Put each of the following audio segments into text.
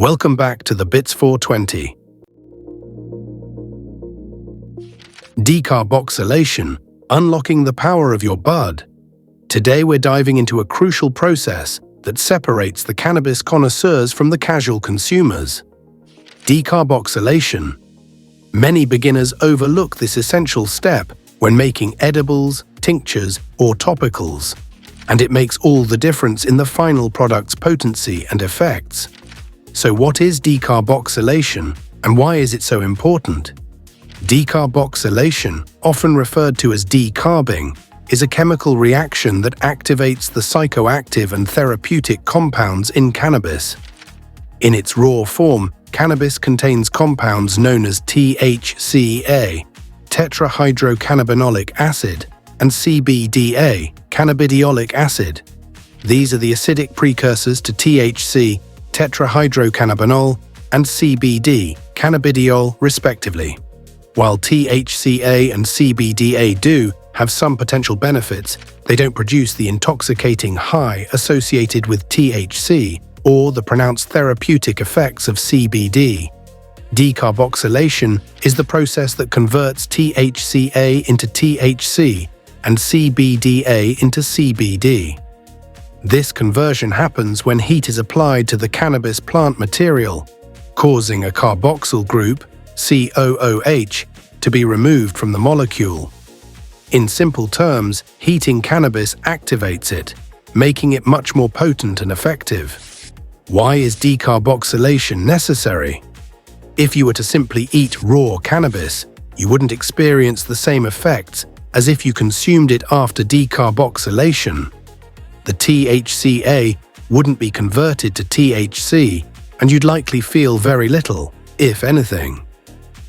Welcome back to the Bitz 420. Decarboxylation, unlocking the power of your bud. Today we're diving into a crucial process that separates the cannabis connoisseurs from the casual consumers. Decarboxylation. Many beginners overlook this essential step when making edibles, tinctures, or topicals, and it makes all the difference in the final product's potency and effects. So what is decarboxylation, and why is it so important? Decarboxylation, often referred to as decarbing, is a chemical reaction that activates the psychoactive and therapeutic compounds in cannabis. In its raw form, cannabis contains compounds known as THCA, tetrahydrocannabinolic acid, and CBDA, cannabidiolic acid. These are the acidic precursors to THC, tetrahydrocannabinol, and CBD, cannabidiol, respectively. While THCA and CBDA do have some potential benefits, they don't produce the intoxicating high associated with THC or the pronounced therapeutic effects of CBD. Decarboxylation is the process that converts THCA into THC and CBDA into CBD. This conversion happens when heat is applied to the cannabis plant material, causing a carboxyl group, COOH, to be removed from the molecule. In simple terms, heating cannabis activates it, making it much more potent and effective. Why is decarboxylation necessary? If you were to simply eat raw cannabis, you wouldn't experience the same effects as if you consumed it after decarboxylation. The THCA wouldn't be converted to THC, and you'd likely feel very little, if anything.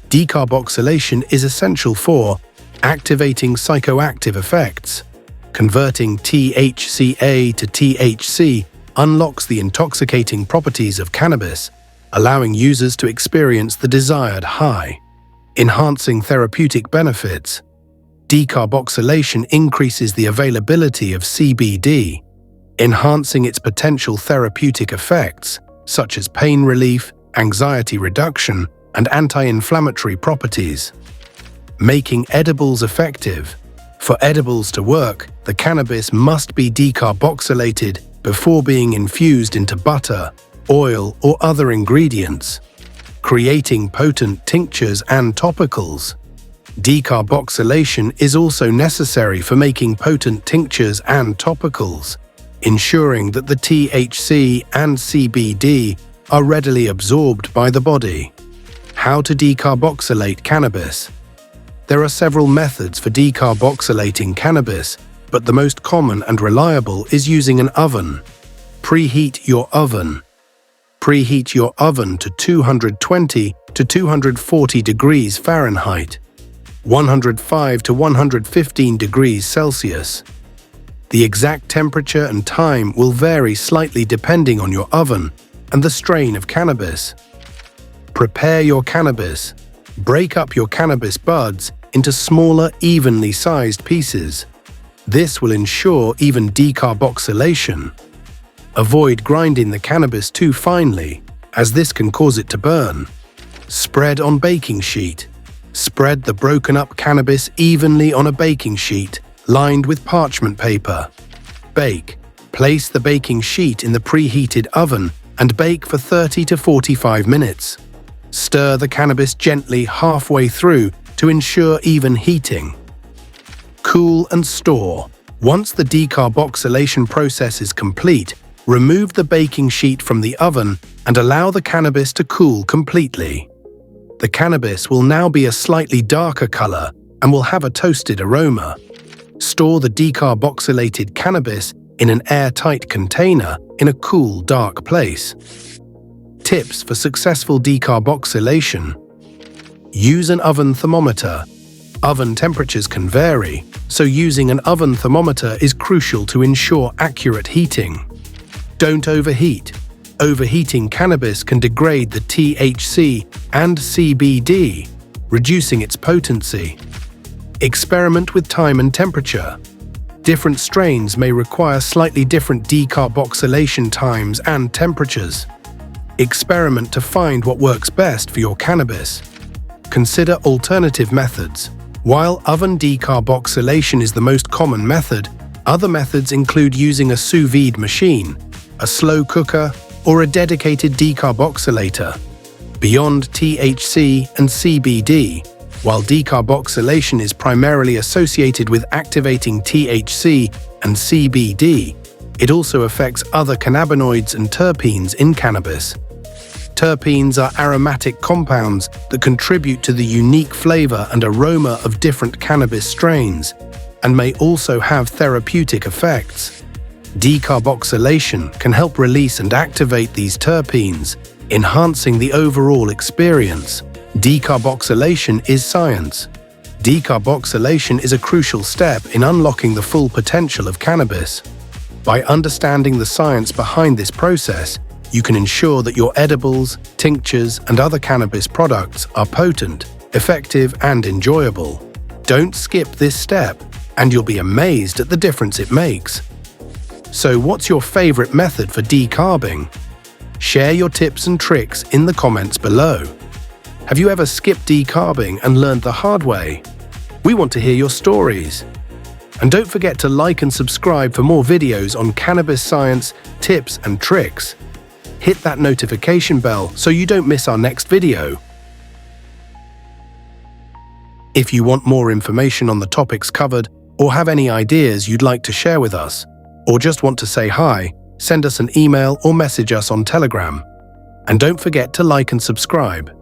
Decarboxylation is essential for activating psychoactive effects. Converting THCA to THC unlocks the intoxicating properties of cannabis, allowing users to experience the desired high. Enhancing therapeutic benefits. Decarboxylation increases the availability of CBD, enhancing its potential therapeutic effects, such as pain relief, anxiety reduction, and anti-inflammatory properties. Making edibles effective. For edibles to work, the cannabis must be decarboxylated before being infused into butter, oil, or other ingredients, creating potent tinctures and topicals. Decarboxylation is also necessary for making potent tinctures and topicals, ensuring that the THC and CBD are readily absorbed by the body. How to decarboxylate cannabis? There are several methods for decarboxylating cannabis, but the most common and reliable is using an oven. Preheat your oven. Preheat your oven to 220 to 240 degrees Fahrenheit, 105 to 115 degrees Celsius. The exact temperature and time will vary slightly depending on your oven and the strain of cannabis. Prepare your cannabis. Break up your cannabis buds into smaller, evenly sized pieces. This will ensure even decarboxylation. Avoid grinding the cannabis too finely, as this can cause it to burn. Spread on baking sheet. Spread the broken-up cannabis evenly on a baking sheet, lined with parchment paper. Bake. Place the baking sheet in the preheated oven and bake for 30 to 45 minutes. Stir the cannabis gently halfway through to ensure even heating. Cool and store. Once the decarboxylation process is complete, remove the baking sheet from the oven and allow the cannabis to cool completely. The cannabis will now be a slightly darker color and will have a toasted aroma. Store the decarboxylated cannabis in an airtight container in a cool, dark place. Tips for successful decarboxylation. Use an oven thermometer. Oven temperatures can vary, so using an oven thermometer is crucial to ensure accurate heating. Don't overheat. Overheating cannabis can degrade the THC and CBD, reducing its potency. Experiment with time and temperature. Different strains may require slightly different decarboxylation times and temperatures. Experiment to find what works best for your cannabis. Consider alternative methods. While oven decarboxylation is the most common method, other methods include using a sous vide machine, a slow cooker, or a dedicated decarboxylator. Beyond THC and CBD, while decarboxylation is primarily associated with activating THC and CBD, it also affects other cannabinoids and terpenes in cannabis. Terpenes are aromatic compounds that contribute to the unique flavor and aroma of different cannabis strains, and may also have therapeutic effects. Decarboxylation can help release and activate these terpenes, enhancing the overall experience. Decarboxylation is science. Decarboxylation is a crucial step in unlocking the full potential of cannabis. By understanding the science behind this process, you can ensure that your edibles, tinctures, and other cannabis products are potent, effective, and enjoyable. Don't skip this step, and you'll be amazed at the difference it makes. So what's your favorite method for decarbing? Share your tips and tricks in the comments below. Have you ever skipped decarbing and learned the hard way? We want to hear your stories. And don't forget to like and subscribe for more videos on cannabis science, tips, and tricks. Hit that notification bell so you don't miss our next video. If you want more information on the topics covered, or have any ideas you'd like to share with us, or just want to say hi, send us an email or message us on Telegram. And don't forget to like and subscribe.